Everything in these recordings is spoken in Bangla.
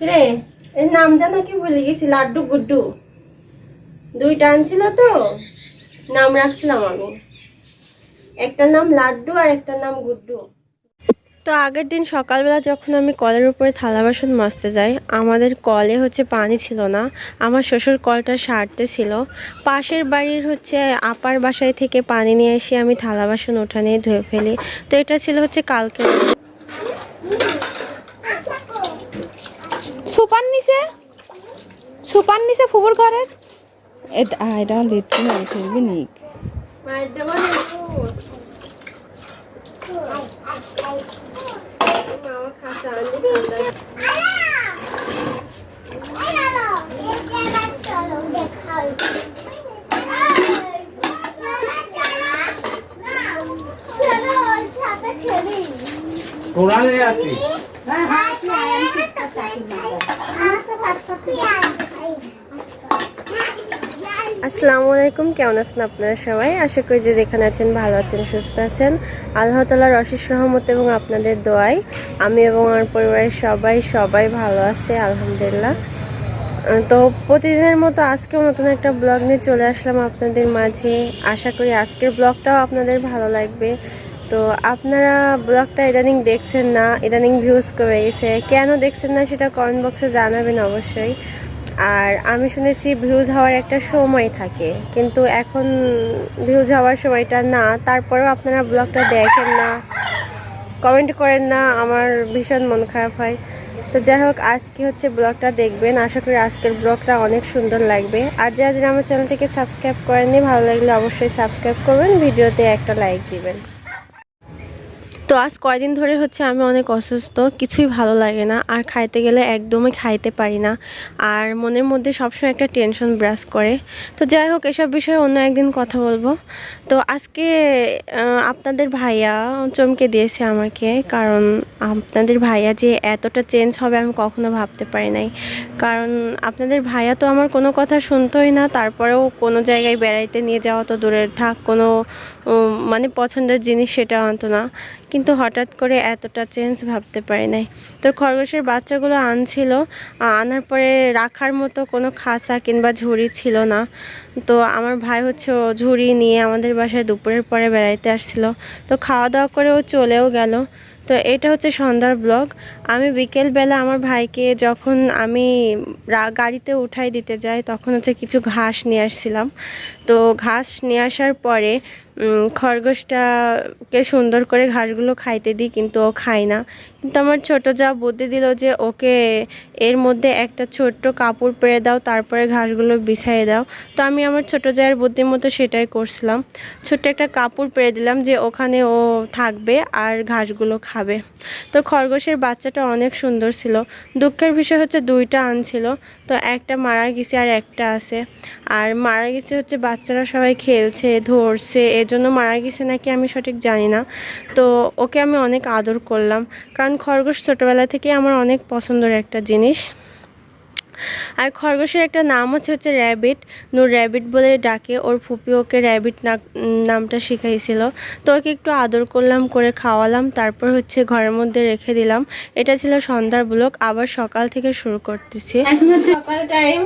রে এর নাম জানো কি ভুলে গেছি, লাড্ডু গুড্ডু। দুইটা আনছিল তো, নাম রাখছিলাম আমি। একটা নাম লাড্ডু আর একটা নাম গুড্ডু। তো আগের দিন সকালবেলা যখন আমি কলের উপরে থালা বাসন মাজতে যাই, আমাদের কলে পানি ছিল না। আমার শ্বশুর কলটা সারতে ছিল। পাশের বাড়ির আপার বাসায় থেকে পানি নিয়ে এসে আমি থালা বাসন উঠানে ধুয়ে ফেলি। তো এটা ছিল কালকে। সুপার নিচে ফুবুর ঘরের এটা লেট্রিন আর ফেলবি নিক মায়ের দেবো না আমার খাতা আসসালামু আলাইকুম, কেমন আছেন আপনারা সবাই? আশা করি যে যেখানে আছেন ভালো আছেন, সুস্থ আছেন। আল্লাহ তাআলার অশেষ রহমত এবং আপনাদের দোয়ায় আমি এবং আমার পরিবারের সবাই ভালো আছে আলহামদুলিল্লাহ। তো প্রতিদিনের মতো আজকেও নতুন একটা ব্লগ নিয়ে চলে আসলাম আপনাদের মাঝে। আশা করি আজকের ব্লগটাও আপনাদের ভালো লাগবে। তো আপনারা ব্লগটা ইদানিং দেখছেন না, ইদানিং ভিউজ কমে গেছে, কেন দেখছেন না সেটা কমেন্ট বক্সে জানাবেন অবশ্যই। আর আমি শুনেছি ভিউজ হওয়ার একটা সময় থাকে, কিন্তু এখন ভিউজ হওয়ার সময়টা না। তারপরেও আপনারা ব্লগটা দেখেন না, কমেন্ট করেন না, আমার ভীষণ মন খারাপ হয়। তো যাই হোক, আজকে ব্লগটা দেখবেন। আশা করি আজকের ব্লগটা অনেক সুন্দর লাগবে। আর যারা আমার চ্যানেলটিকে সাবস্ক্রাইব করেননি, ভালো লাগলে অবশ্যই সাবস্ক্রাইব করবেন, ভিডিওতে একটা লাইক দিবেন। তো আজ কয়দিন ধরে আমি অনেক অসুস্থ, কিছুই ভালো লাগে না, আর খাইতে গেলে একদমই খাইতে পারি না, আর মনের মধ্যে সবসময় একটা টেনশন ব্রাশ করে। তো যাই হোক, এসব বিষয়ে অন্য একদিন কথা বলবো। তো আজকে আপনাদের ভাইয়া চমকে দিয়েছে আমাকে, কারণ আপনাদের ভাইয়া যে এতটা চেঞ্জ হবে আমি কখনো ভাবতে পারি নাই। কারণ আপনাদের ভাইয়া তো আমার কোনো কথা শুনতোই না, তারপরেও কোনো জায়গায় বেড়াইতে নিয়ে যাওয়া তো দূরের থাক, কোনো মানে পছন্দের জিনিস সেটা আনতো না, কিন্তু হঠাৎ করে এতটা চেঞ্জ ভাবতে পারি নাই। তো খরগোশের বাচ্চাগুলো আনছিল, আনার পরে রাখার মতো কোনো খাঁচা কিংবা ঝুড়ি ছিল না। তো আমার ভাই ও ঝুড়ি নিয়ে আমাদের বাসায় দুপুরের পরে বেড়াইতে আসছিল। তো খাওয়া দাওয়া করে ও চলেও গেল। তো এটা সন্ধ্যার ব্লগ। আমি বিকেলবেলা আমার ভাইকে যখন আমি গাড়িতে উঠাই দিতে যাই, তখন কিছু ঘাস নিয়ে আসছিলাম। তো ঘাস নিয়ে আসার পরে খরগোশটাকে সুন্দর করে ঘাসগুলো খাইতে দিই, কিন্তু ও খায় না। কিন্তু আমার ছোট যা বুদ্ধি দিল যে ওকে এর মধ্যে একটা ছোট্ট কাপড় পেরে দাও, তারপরে ঘাসগুলো বিছাইয়ে দাও। তো আমি আমার ছোট জায়ের বুদ্ধির মতো সেটাই করছিলাম। ছোট্ট একটা কাপড় পেরে দিলাম যে ওখানে ও থাকবে আর ঘাসগুলো খাবে। তো খরগোশের বাচ্চাটা অনেক সুন্দর ছিল। দুঃখের বিষয় দুইটা আনছিল, তো একটা মারা গেছে আর একটা আছে। আর মারা গেছে বাচ্চারা সবাই খেলছে ধরছে, এজন্য মারা গেছে নাকি আমি সঠিক জানি না। তো ওকে আমি অনেক আদর করলাম, কারণ খরগোশ ছোটবেলা থেকে আমার অনেক পছন্দের একটা জিনিস। আর খরগোশের একটা নাম র্যাবিট। নূর র্যাবিট বলে ডাকে, ওর ফুপি ওকে র্যাবিট নামটা শিখাইছিল। তো ওকে একটু আদর করলাম, করে খাওয়ালাম, তারপর ঘরের মধ্যে রেখে দিলাম। এটা ছিল সন্ধ্যার ব্লগ। আবার সকাল থেকে শুরু করতেছি। এখন সকাল টাইম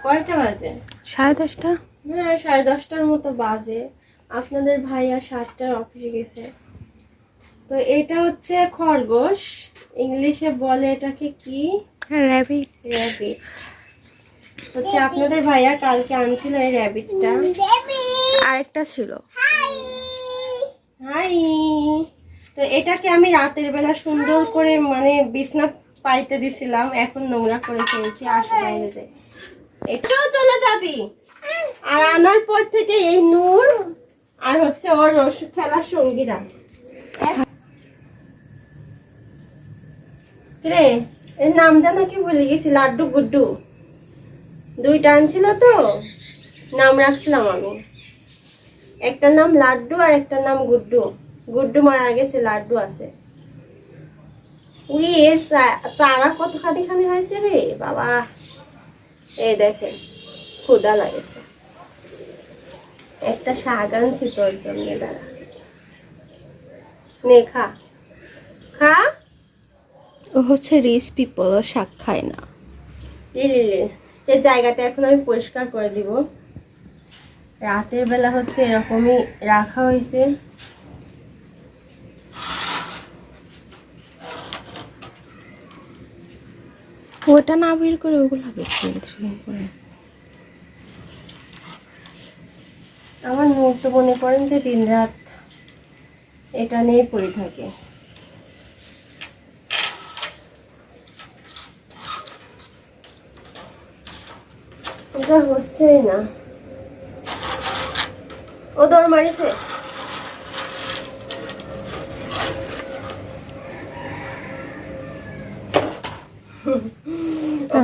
কয়টা বাজে? 10:30। হ্যাঁ, 10:30টার মতো বাজে। আপনাদের ভাইয়া 7টার অফিসে গেছে। তো এটা খরগোশ, ইংলিশে বলে এটাকে কি? র্যাবিট। র্যাবিট আপনাদের ভাইয়া কালকে আনছিল এই র্যাবিটটা। আরেকটা ছিল। হাই। তো এটাকে আমি রাতের বেলা সুন্দর করে মানে বিছনা পাইতে দিছিলাম, এখন নোংরা করে ফেলছি। আসো বাইরে যাই, এটাও চলে যাবি। আর আনার পর থেকে এই নূর আর ওর খেলার সঙ্গীরা। রে এর নাম জানো কি ভুলে গেছি, লাড্ডু গুড্ডু। দুইটা আনছিল তো, নাম রাখছিলাম আমি। একটা নাম লাড্ডু আর একটা নাম গুড্ডু। গুড্ডু মারা গেছে, লাড্ডু আছে। উই এর চারা কতখানি হয়েছে রে বাবা। এই দেখেন, ক্ষুধা লাগেছে, একটা শাক আনছি তোর জন্য, দাঁড়া নে খা খা। ও হচ্ছে রিচ পিপল, ও শাক খায় না। এই জায়গাটা এখন আমি পরিষ্কার করে দিব। রাতের বেলা হচ্ছে এরকমই রাখা হয়েছে। ওটা না বের করে ওগুলো বের করে। আমার নূর তো মনে করেন যে দিন রাত এটা নিয়ে পড়ে থাকে। এটা হচ্ছে না, ও দৌড় মারিছে।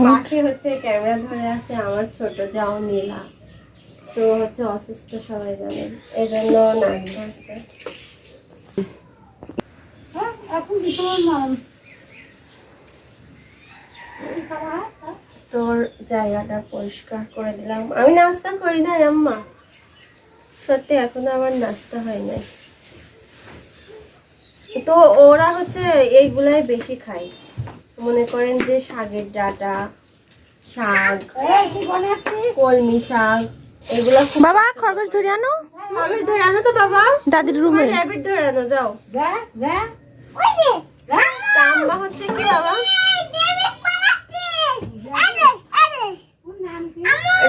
পাশে হচ্ছে ক্যামেরা ধরে আছে আমার ছোট যাও নীলা, তো হচ্ছে অসুস্থ সবাই জানেন, এই জন্য নাক ধরছে। তোর জায়গাটা পরিষ্কার করে দিলাম। আমি নাস্তা করি না আম্মা, সত্যি এখনো আমার নাস্তা হয় নাই। তো ওরা হচ্ছে এইগুলাই বেশি খায়, মনে করেন যে শাকের ডাঁটা, শাক, কলমি শাক, এগুলো খুব। বাবা খরগোশ ধরে আনো, খরগোশ ধরে আনো তো বাবা, দাদির রুমে। র্যাবিট ধরে আনো যাও। আম্মা হচ্ছে কি বাবা,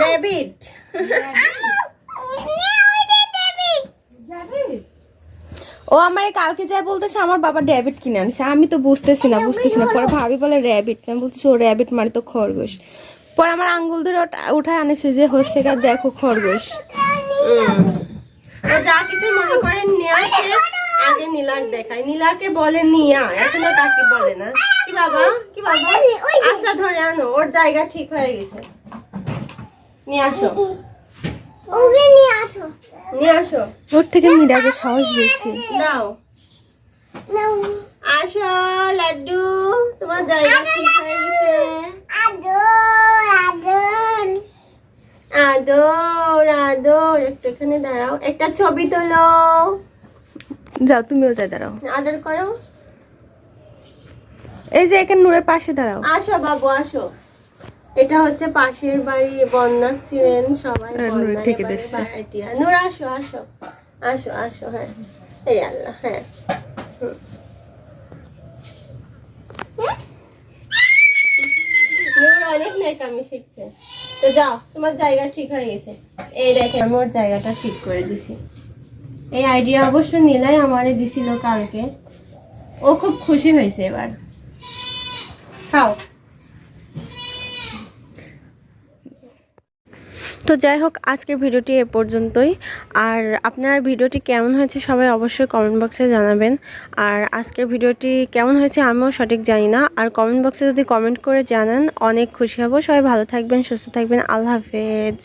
র্যাবিট। ও আমারে কালকে যাই বলতেছে আমার বাবা র্যাবিট কিনে আনছে। আমি তো বুঝতেছি না। পরে ভাবি বলে র্যাবিট, আমি বলতেছি ও র্যাবিট মানে তো খরগোশ। পরে আমার আঙ্গুল ধরে উঠায় আনেছে যে হচ্ছে গা দেখো খরগোশ। ও যা কিছু মনে করেন নিয়ে আসে, আগে নীলাক দেখায়, নীলাকে বলে নিয়া, এখনো তাকে বলে না। কি বাবা, কি বাবা, আচ্ছা ধরে আনো, ওর জায়গা ঠিক হয়ে গেছে। নিয়ে আসো, নিয়ে আসো। ওর থেকে মিরাজের সাহস বেশি। দাও, আসো লাড্ডু, তোমার জায়গা ঠিক হয়ে গেছে। আদর আদর, একটু এখানে দাঁড়াও, একটা ছবি তোলো। যাও তুমিও যাই দাঁড়াও। আদর করো। এই যে এখানে নূরের পাশে দাঁড়াও। আসো বাবু আসো, এটা হচ্ছে পাশের বাড়ি, বন্যা ছিলেন সবাই, নূর ঠেকে দিচ্ছে। নূর আসো আসো আসো আসো, হ্যাঁ এই আল্লাহ, হ্যাঁ নূর অনেক নেকামি শিখছে। তো যাও, তোমার জায়গা ঠিক হয়ে গেছে। এই দেখে আমি ওর জায়গাটা ঠিক করে দিছি। এই আইডিয়া অবশ্য নীলাই আমারে দিছিল কালকে, ও খুব খুশি হয়েছে এবার। খাও। তো যাই হোক, আজকের ভিডিওটি এ পর্যন্তই। আর আপনার ভিডিওটি কেমন হয়েছে সবাই অবশ্যই কমেন্ট বক্সে জানাবেন। আর আজকের ভিডিওটি কেমন হয়েছে আমিও সঠিক জানি না, আর কমেন্ট বক্সে যদি কমেন্ট করে জানান অনেক খুশি হব। সবাই ভালো থাকবেন, সুস্থ থাকবেন, আল্লাহ হাফেজ।